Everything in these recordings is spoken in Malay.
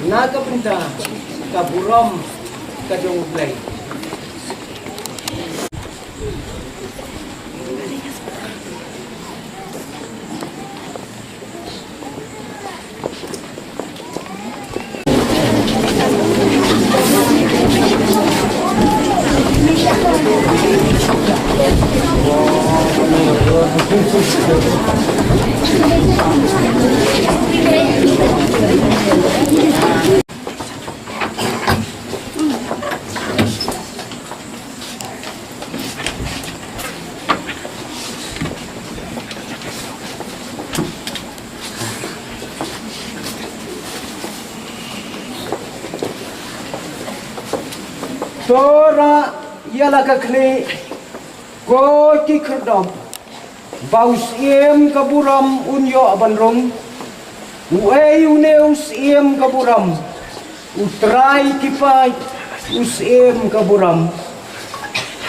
Naga benda kaburam kajong Plie. Tora ialah kakli ko kikerdom baus iem kaburam unyo abanrong uei uneus iem kaburam utrai kipai us iem kaburam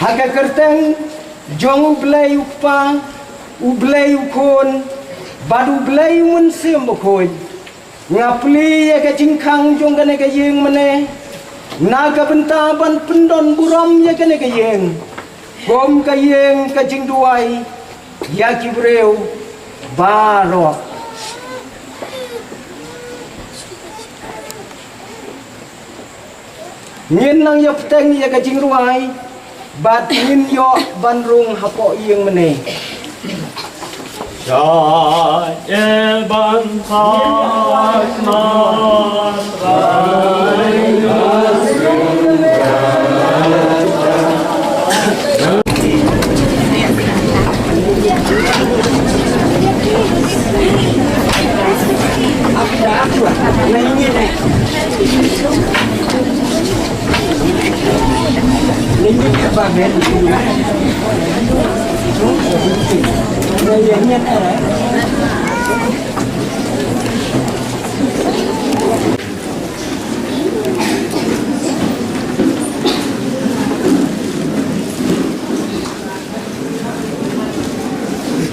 haga kerteng jong ublei upa ublei ukon badu ublei un sim bokoi ngapli ya ka jingkang jong kane ka yeng mane naga bentaban pendon buram ya kene kayeng kom kayeng kajing duai ya kibreu barok ngin nang ya peteng ya kajing ruai bat ngin yo banrung hapo yeng mene Ya ban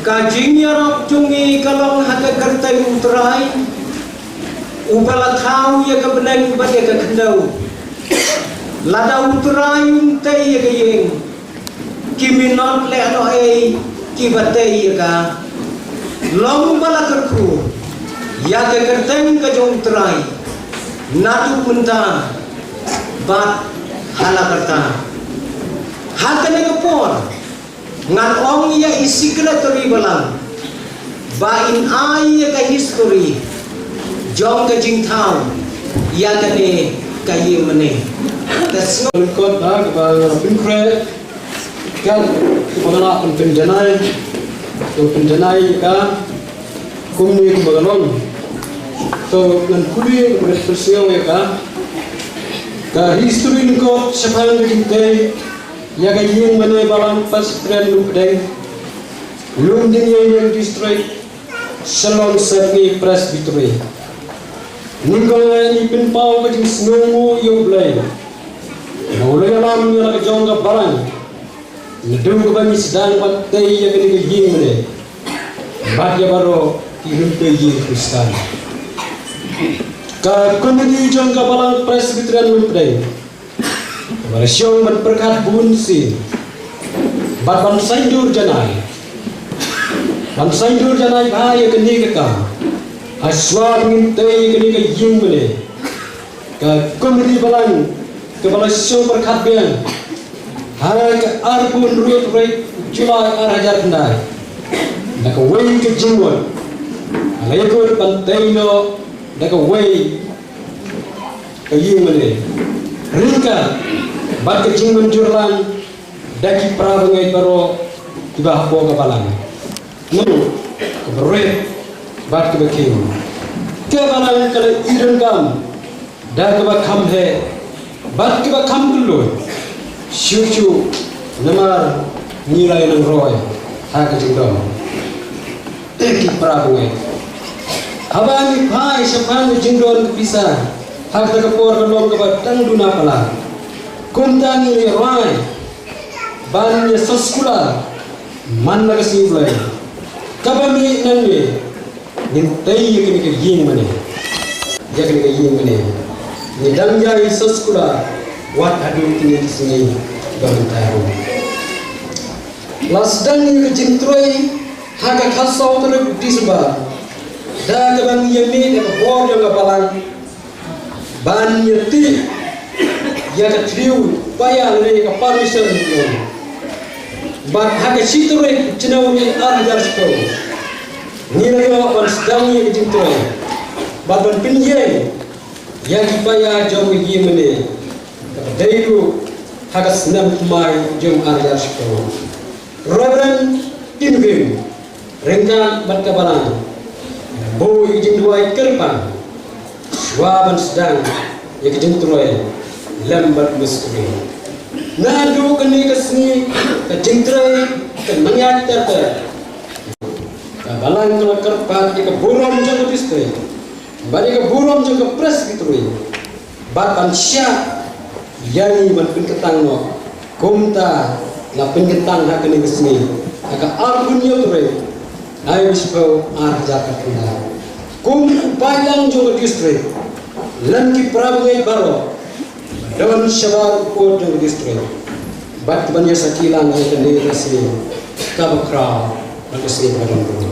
kajing yarap jungi kalong haka kertai utrai ubala kau ya ka benang bade ka kendau lada utrai untai ya ka yeng kiminot le ano ei kibatei ya ka long bala kerku ya ka kertai ka jong utrai nadu punta bat hala kerta haka ne kapor ngan ong ya secretary balang ba in ai ya ka history jong ka jingtau ya ka ne ka yemane tas kot da ba pinkre kan pangana penjanai to penjanai ka kumni ko baganon to nan kuli ko respresio ya ka history ko sapang jingte ya ka yemane Balang Presbyterian Lumpdeng Lum Diengiei Neng District SHILLONG SEPNGI Presbytery Ninggal ni pinpau ka jing snungu yo Plie Naulay alam nyo na kajong ka barang nadung ka ba ni sedang batay ya ka ni kajing mene bat ya baro kirumpay ying kristan ka komedi jong ka Balang Presbyterian Lumpdeng Barasyong berperkat bunsin bat bansaydur janai bahaya kini kekam aswar ngintay kini kajing mene ka komedi Balang kepala super katbian hari ke arbun ruit Julai arajar kendai nak way ke jingwon alaikur pantaino nak way ke yumane ringka bat ke jingwon jurlan daki prabangai baro tiba po ke balang nu ke berit bat ke beking ke balang kalau irun kam dah ke bakam he bat ke bakam dulu syucu namar nilai nang roy ha ke jingdom daki prabangai abang pai sapang jingdon bisa hak tak por belum ke batang duna pala kumtangi le roy ban ya sekolah man laga sibulai kabami nanne nin tai yakini ke yin mane yakini ke yin mane ni dang jai sekolah wat adu kini di sini bantaru lasdang ni ke jintroi haga khasau teruk disba da kabang yemi ke bor yang balang ban yeti ya ke triu payah le ke permission bat hake siture cinawi arjar sko ni lagi on sedang yang jintoy bat ban pinje yang dipaya jom yimene dairu hake senam mai jom arjar sko Reverend Pynkyntang rengkan bat kabalan boy jinduai kerpan swaban sedang yang jintoy lambat muskuri nadu kini kesini ke jingtrai ke menyak terter ke balang kalau kerpat ke burom jaga distrik balik ke burom jaga presbytery batan syak yang Pynkyntang no kumta la Pynkyntang nak kini kesini agak arbun yotre ayo bispo arjaka kena kum Balang jaga distrik lagi prabangai baro dalam syawal ko jaga distrik bat banyak sakilan yang kendiri rasi kabakra rasi badan bro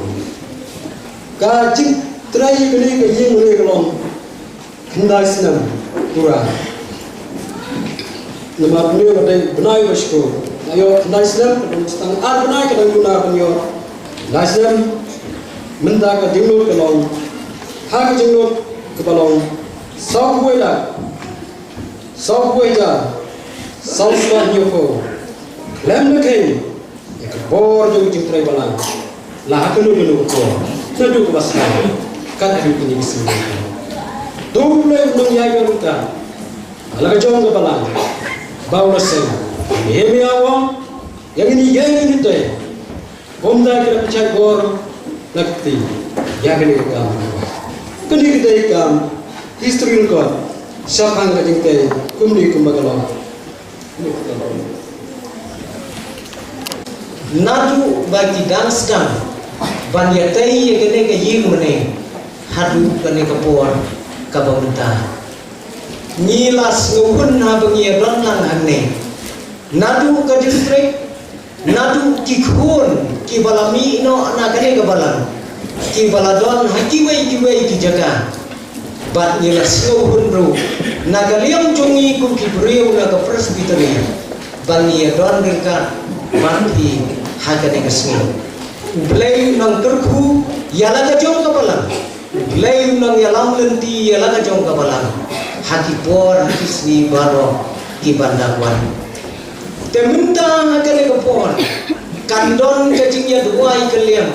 kajik trai kini ke yang mulai kelong kendai senam kurang nama beliau ada benai wasko ayo kendai senam setang benai kadang guna beliau kendai senam menda ke jenglut kelong hak jenglut ke balong sau buai dah sau suah nyoko lem lekei ek bor jo jingtrai balang lah kenu ko nadu ko basna kan adu kini bismi double nong yai garuta ala jong balang baula sen emi awam yang ini te bomda kira pecah bor lakti ya kini kam kini kita kam history ko sapang ka jingte kumni kumbagalo nadu bagi danskan banyatai yang kene ke yimene hadu kene ke por kabamta nilas nguhun habangi don lang hanne nadu ke distrik nadu kikhun ki balami no na kene ke balang ki baladon hakiwai ki jaga bat nilas nguhun ru nagaliam jongi kum ki breu naga presbytery bangi don ringkat banti hakane kesmi blay nang terku yala ka jong ka balang blay nang yalam lenti yala ka jong ka balang haki por kisni baro ki bandakwan teminta hakane ka por kandon ka jingya duai kaliam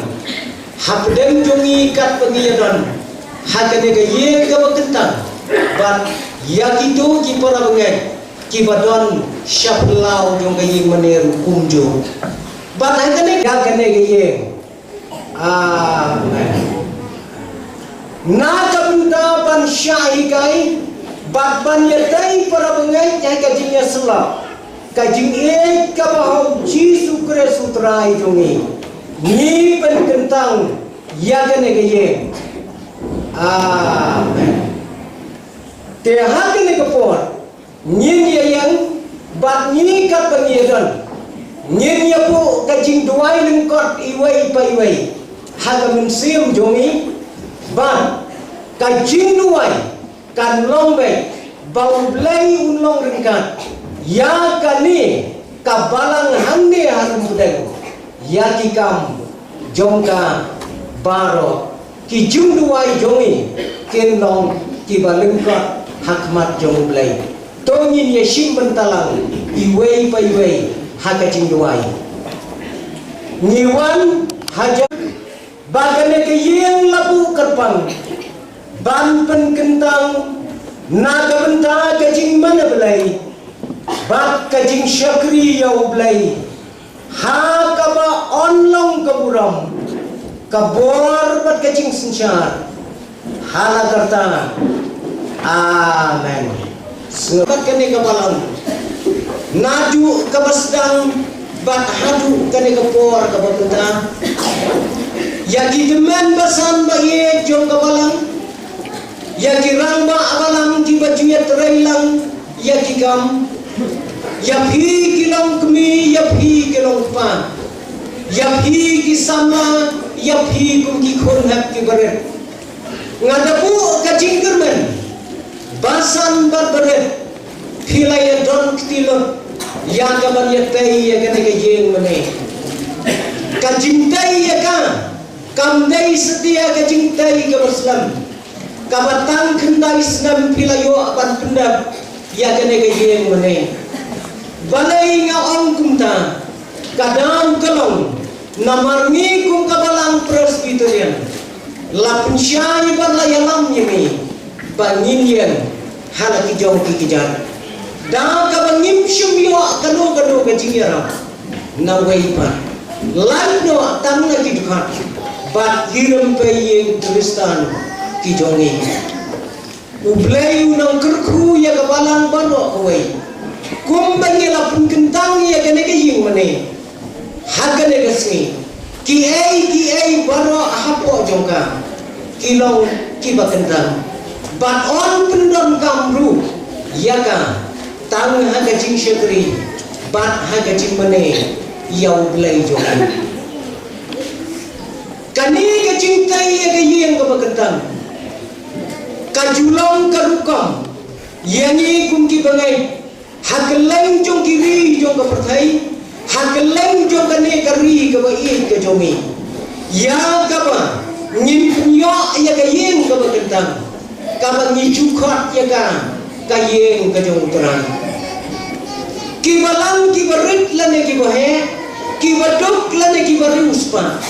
hapdem jongi kat pengiyadan hakane ka ye ka Pynkyntang bat yakito ki para bengai ki badon syaplau jong ka ying maner kumjo bat hakane yakane ka yeng na kabunda ban syai kai bat ban yatai para bengai ya ka jingya sela ka jing e ka bahau Jisu Kristus sutrai jongi ni Pynkyntang yakane ka yeng te hakane ka por nyin yang bat nyi kat pengiran nyin ya po ka jing duai ning kot iwai paiwai haga mensium jongi ban ka jing duai kan lombe bau blai unlong ringkat ya kani ka balang hande harum budeng ya kikam jongka baro ki jumduai jongi kenlong ki balengkat hakmat jong blai tongin ye sim bentalang iwei pa iwei hakajing duai ngiwan haja bagane ke yeng labu kerpang ban Pynkyntang naga benta kajing mana belai bak kajing syakri yau belai ha kaba onlong kaburam kabor bat kajing sensyar hala karta amen sebat kene kabalang naju kabasdang bat hadu kene kapor kababenta yagi demen basan baye jong kabalang yagi rangba abalang ki bajuya terailang yagi gam yabhi kilong kemi yabhi kilong pan yabhi ki sama yabhi kum ki khon hak ki baret ngadapu kajing kermen basan bat baret hilaya don ktilot ya gaban ya tai ya kene ke jeng mene kajing tai ya ka kam dai setia kajing tai ke muslim kabatang kendai senam pilayo apan pendap ya kene ke jeng mene balai ngaong kumta kadam kalong namarngi kum kabalang Presbyterian lapun syai balayalam yemi banginian halaki jong kikijar da kabangim shumyo kanu kanu kajingira nawai pa lando tamna kidukhat bat hiram payeng Tristan kijongi ublay unang kerku ya kabalang bano kawai kumbang la Pynkyntang ya kene kaying mane hagane gasmi ki ai bano hapo jongka kilong kibakentang bat on pendon kamru ya ka tang haga jing syakri bat haga jing mane yau blai jongi kani ka cintai ya kaying kabakentang kajulong karukam yangi kumki bangai hakeleng jong kiri jong ka perthai hakeleng jong kane kari ka bai ka jomi ya kaba ngin punyo ya ka yeng ka bakentang kaba ngijukhat ya ka kayeng ka jong terang kibalang kibarit lane kibahe kibaduk lane kibaruspa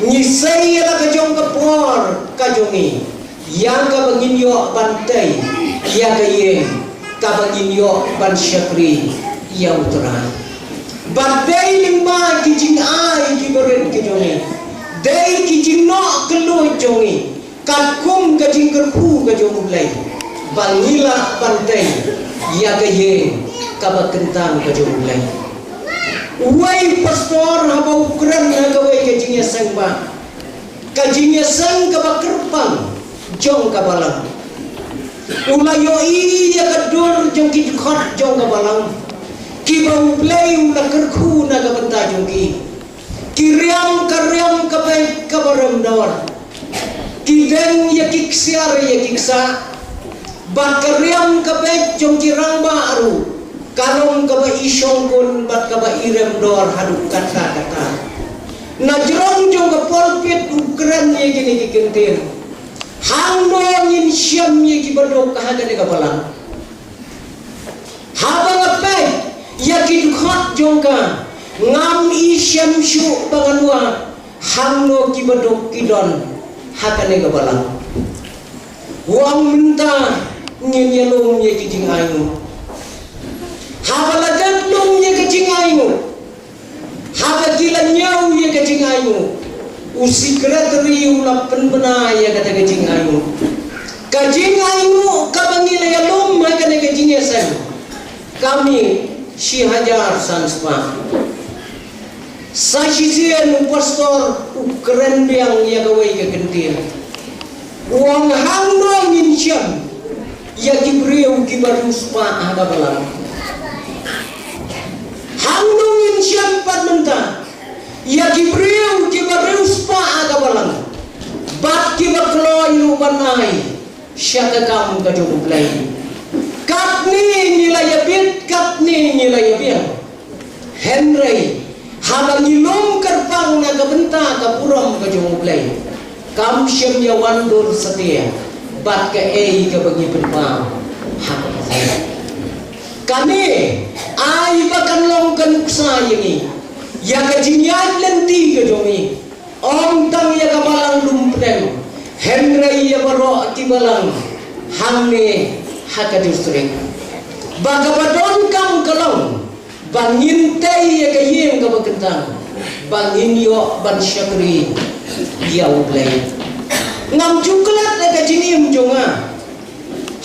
ngisai la ka jong ka por ka jomi yang ka banginyo bantai ya kayeng ka banginyo ban syakri ya uterang badai lima kijing ai kibaret kijoni dai kijing no kelu jongi kakum kajing kerku kajong mulai bangila bantai ya kayeng ka bakentang kajong mulai wai pastor haba ukran na gawai kajingnya sang ba kajingnya sang ka bakerpang jong kabalang ulayo iya kadur jong kidkhot jong kabalang kibau play ula kerku naga benta jong kiriam karyam kapai kabaram dawar kideng ya kiksiar ya kiksa bat karyam kapai jong kirang baru kalong kabai isyong kun bat kabai irem dawar haduk kata najrong jong kapolpit ukran ya gini kikentir hang noyangin syam ye kibadok kahagane kabalang habang apay yakidukhat jongka ngam isyam syu banganwa hang no kibadok kidon hagane kabalang wang minta nyenyelum ye kijing ayu habalagat lum ye kijing ayu habagila nyau ye kijing ayu usikretari ulapan benaya kata kajing ayu kabangila ya lum kata kajing yasan kami si hajar sanspa sasizian pastor ukren biang ya gawai ke kentir uang hangno minsyam ya kibriu kibarus pa ada balang hangno minsyam pat mentah ya kibriu kibarus pa aga balang bat kibakloy ubanay siya kakam kajubuklay kat ni nilai bit kat ni nilai bit Henry habang ilong kerpang na kabenta ka puram ka jong play kam syem ya wandur setia bat ka ka bagi penpa hak saya kami ai bakan long kan uksa ini ya ka jinyat lenti ka jongi om tang ya ka Balang Lumpdeng Henry ya baro ti Balang hamne hak district bagabadon kam kalong bangin tay ya kayem ka Pynkyntang bangin yo ban syakri yaw play ngam cuklat na ka jinim jonga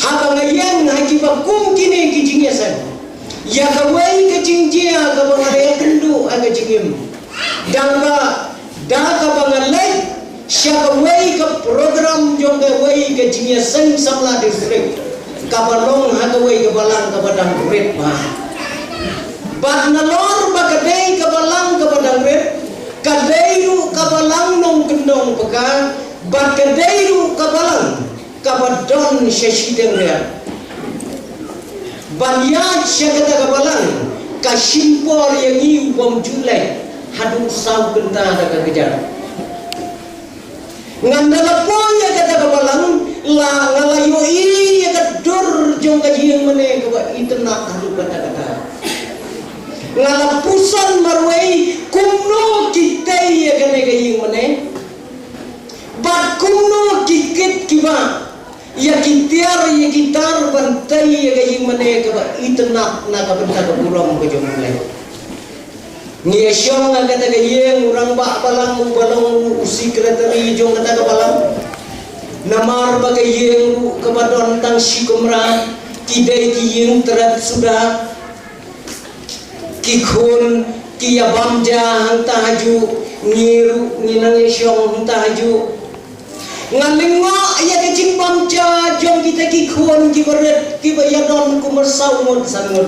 habang ayan hakiba kum kini kijingesan ya kawai ka jingjia ka bangare kendu aga jingim danga da ka bangalai sya kawai ka program jonga wai ka jingesan samla district kabalong hagawai ka Balang ka badang red ma bat nalor bakadei ka Balang ka badang red kadeiru ka Balang nong kendong peka bat kadeiru ka Balang ka badon syashideng ria banyat syakata ka Balang ka simpor yang iu bom julai hadu saw benta da ka kejar ngandala po ya kata ka Balang la ngalayo i ya ka dur jong ka jing mene ka internak hadu kata-kata ngalapusan marway kumno kitay ya kane kaying mane bat kumno kikit kiba ya kitiar ya gitar bantay ya kaying mane ka itenak na ka benta ka burong ka jong mulai niya siyong nga kata kaying urang ba Balang balong secretary jong kata ka Balang namar ba kaying kabadon tang sikumra kiday kiying terat sudah kikhun kiya bamja hanta haju ngiru nginang isyong hanta haju ngalingo ya kecing bamja jong kita kikhun kibaret kibayadon kumersaw ngot sangot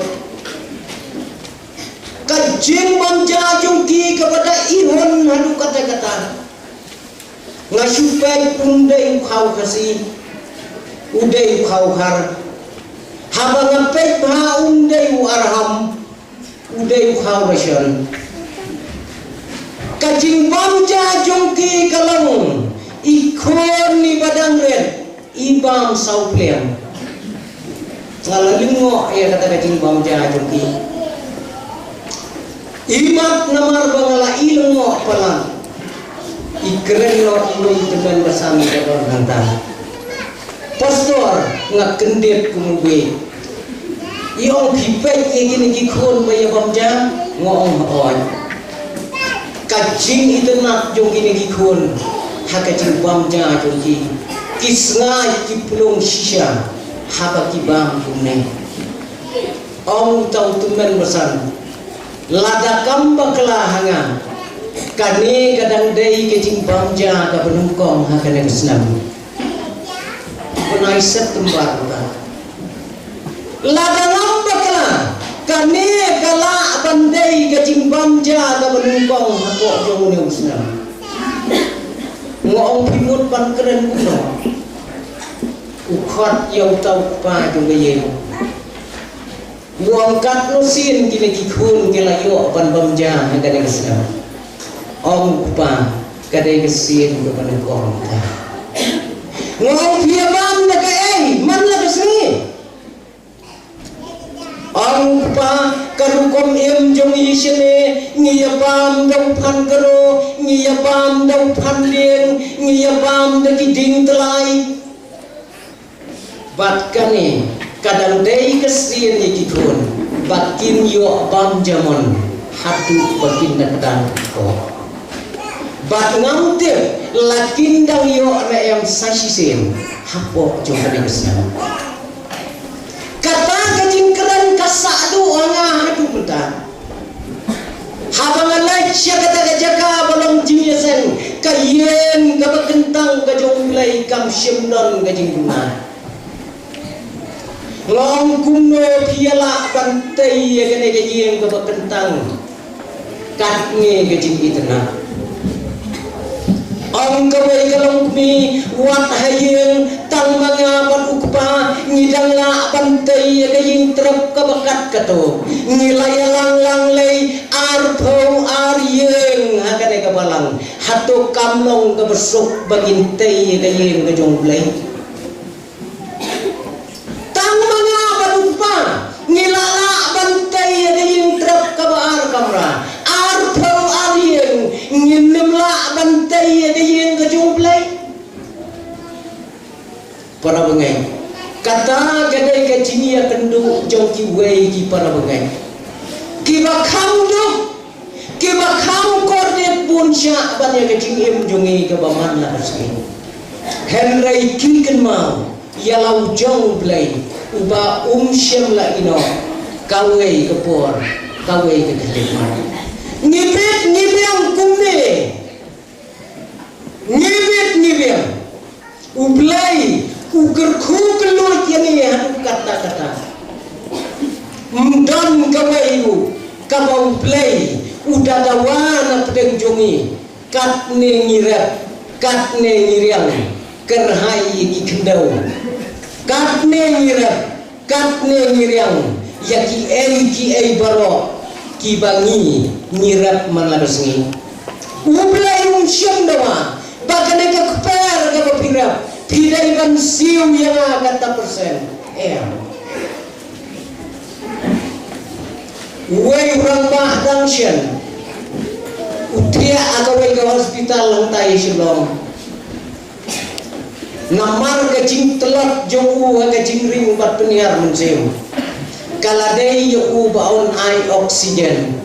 kajing bamja jong ki kepada ihon hadu kata-kata ngasupay undai ukhaw kasi udai ukhaw har habang ngapet ha undai arham udai ukhaw rasyon kajing bamja jongki kalang ikon ni badang red ibam saupliam ngalalingo ya kata kajing bamja jongki imat namar bangala ilungo palang ikren lo ilung teman bersama kadon hanta pastor ngakendit kumube iong pipet ikini gikon baya bamja ngong oy kajing itenak jong kini gikon hakajing bamja jong ki kisngai kipulong shisha haba kibam kumne ong tau tumen besan lada kamba kelahanga kane kadang dai kajing bamja ka penungkong hakane kesnam punai setembar ta lada ngambakla kane kala bandai kajing bamja ka benumpang hako jong ne usna ngong pimut pan keren kuno ukhat yau tau pa jong ye wong kat no sin kine kikhun kelayo pan bamja ka ne usna ong pa kadai kesin ka penungkong ta ngong piabam na ka man la kesni ang pa karukom jong isene ngiyabam daw pan karo ngiyabam daw pan ding ngiyabam da kiding telai bat kane kadang dai kesin ikikun bakin yo bam jamon hatu bakin nakdan ko bat ngamte lakin dang yo na em sasisen hapo jong kadang kesna kata kajing keran kasadu anga hadu penta habang alai sya kata kajaka Balang jingesan kayen ka Pynkyntang ka jong ulai kam syemnon kajing guna ngong kumno piala bantai ya kene kajing ka Pynkyntang katnge kajing itena Ong kawai kalong kami wat hayeng tang mga ukpa ngidang la bantai kaying trap kabakat kato ngilayalang lang lay arpo aryeng hakane kabalang hato kamlong kabesok bagintay kaying kajong blay tang mga ukpa ngilala bantai kaying trap kabaar kamra arpo aryeng nginimla bantai kaying kajong blay para bengai kata gadai kajini ya kendu jong ki wei ki para bengai ki bakam do ki bakam kordet bunsya banya kajing em jongi ke baman la kasih henry ki ken mau ya lau jong blai uba syem la ino kawe ke por kawe ke kelima ngibet kumne ngibet ublai uker kukelut yang ini hadu kata-kata mdan kawayu kabau play udah dawana pedeng jongi katne ngiriang kerhai ki kendau katne ngiriang yaki ei baro ki bangi ngirap manlagasngi ublay syam dawa bagane ka keper ka pirap tidak ikan siu yang kata persen, Wei orang bahdang shen, utia agawai ke hospital lantai Shillong, namar kecing telak jongu kecing ring bat peniar museum, kaladei yoku baun ai oksigen,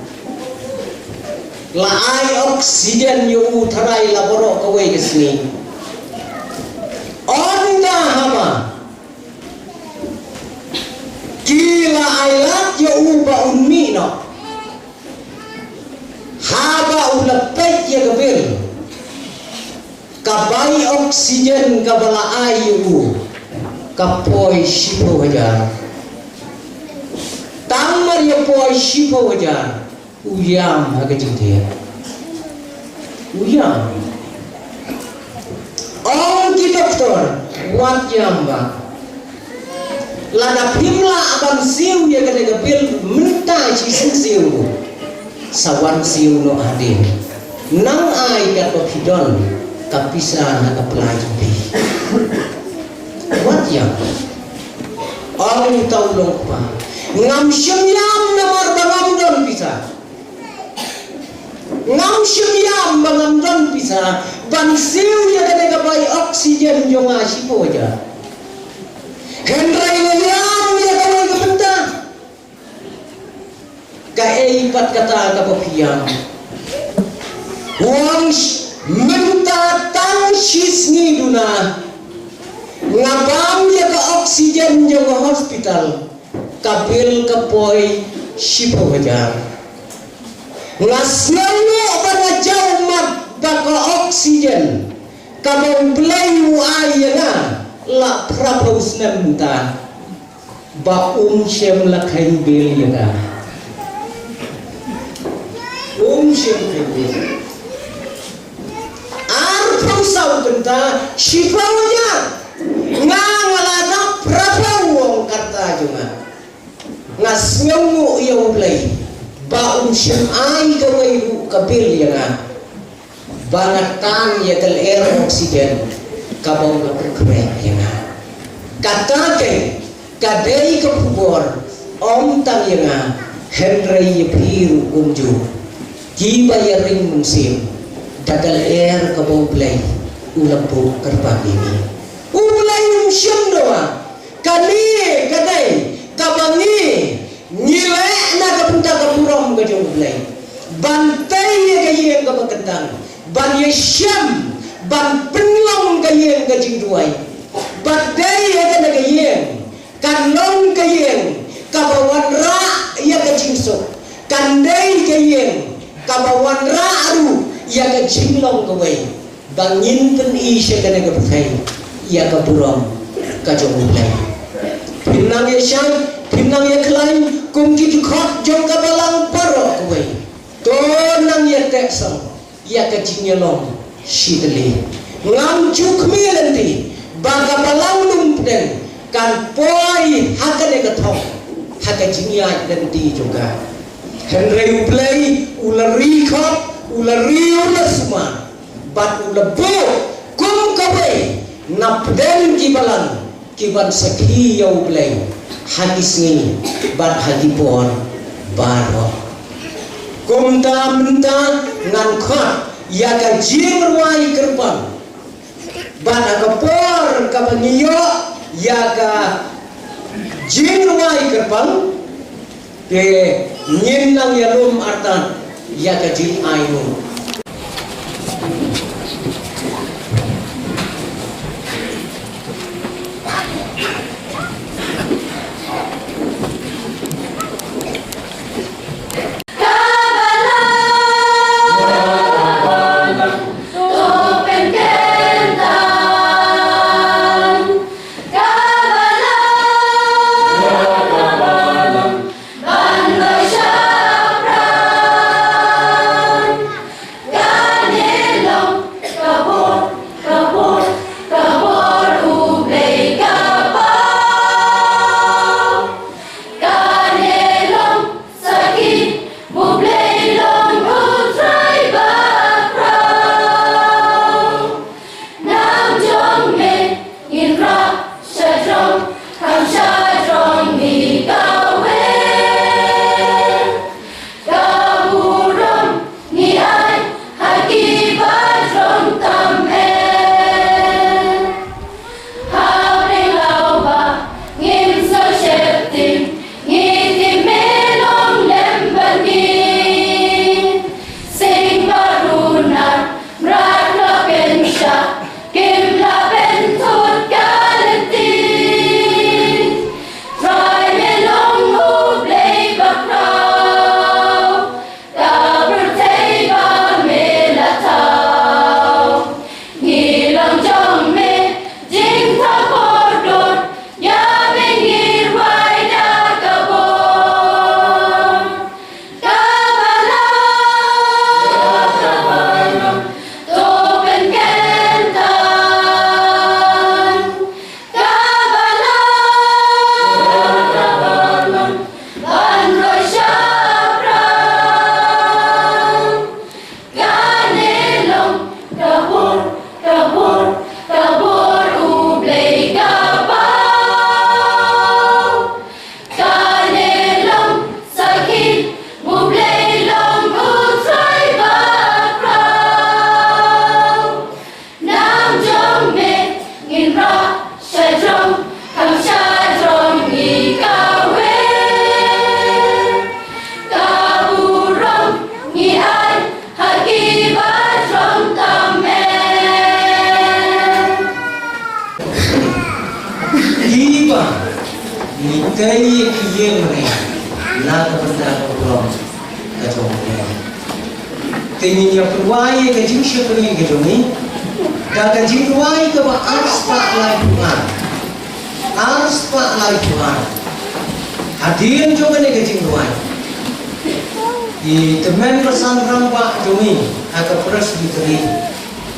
la ai oksigen yoku tarai laborok kawai kesini. Onda hama kila ailat ya uba ummi no haba ulapet ya gabil kabai oksigen kabala ayu kapoi shipo wajar tamar ya poi shipo wajar uyam hagajing dia uyam Om ki doktor wat jamba lada pimla abang siu ya kena gapil minta cising siu sawan siu no adin nang ai kato hidon kapisa na Plie wat jamba om taulong pa ngam syam namar bangam don bisa ngam syam bangam don bisa ban siu ya kena gapai oksigen jonga sipo aja henry ngayam ya kawai kebenta kae pat kata kapapiam wang minta tang sisni duna ngabam ya ka oksigen jonga hospital kabil kapoi sipo aja ngasnyo bana jaumat baka oksigen kabau belayu ayana la prapaus namta ba syem la kain bil yana syem kain bil arpusau kenta shifaunya ngalada prapau kata juga ngasnyo ya belai ba syem ay kawai kabil yana bangatan ya kel air oksigen kabau na bergerak yana kata ke kadai ke pubor om tang yana henry piru kumju kiba ya ring musim dagal air kabau play ulampu kerbang ini ulai musim doa kali kadai kabangi nilai na kapunta kapuram kajong play bantai ya kaya kabakentang ban yesham ban penlong kayeng kajing duai badai ya kana kayeng kanong kayeng kabawan ra ya kajing sok kandai kayeng kabawan ra aru ya kajing long kawai bangin pen isya kana kabukai ya kaburom kajong ulai pinang yesham pinang ya klaim kumki dukot jong kabalang paro kawai to nang ya teksang ya kajingnya long Sideli ngam cukmi nanti baga Balang Lumpdeng kan poi hakane ketong haka jingia nanti juga henrei play ulari khop ulari ulasma bat ulabu kum kabe napden kibalan kiban sakhi yau play hagisni bat hagipon baro kumta minta ngan khot yaga jingwai kerbang bat agapor kabangiyo yaga jingwai kerbang ke nyenang yalum artan yaga jing ainu Nikai kiyeng ni na kepada orang kacau ni. Teninya perwai kajing siapa ni kacau ni? Kajing perwai ke bah ars pak lai Tuhan, ars pak lai Tuhan. Hadirin juga ni kajing perwai. Di temen pesan rampak jumi agak presbytery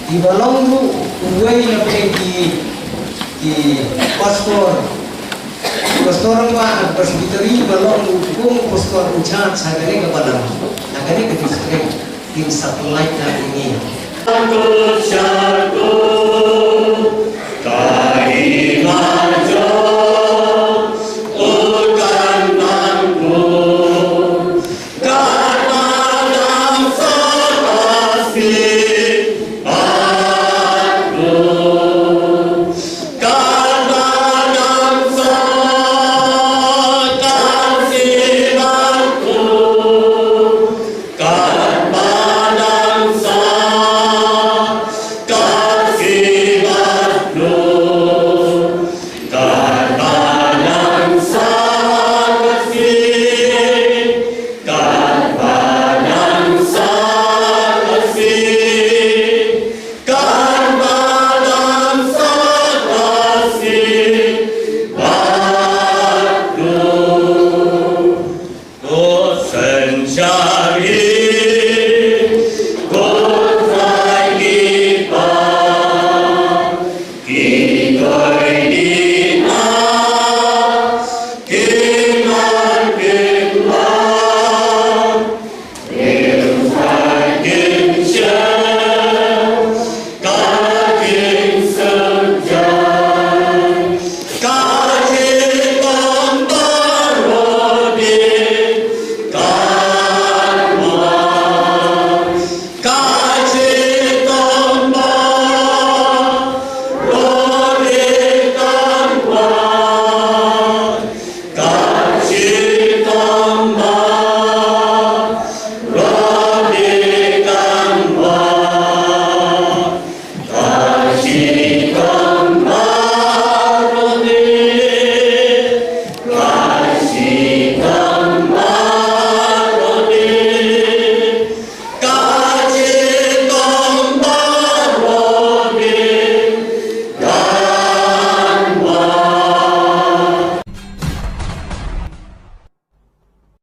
di Balang uwei yang di paspor. Pastor Pak Presbytery Balang hukum pastor ucat sagane kepada sagane ke distrik tim satellite ini.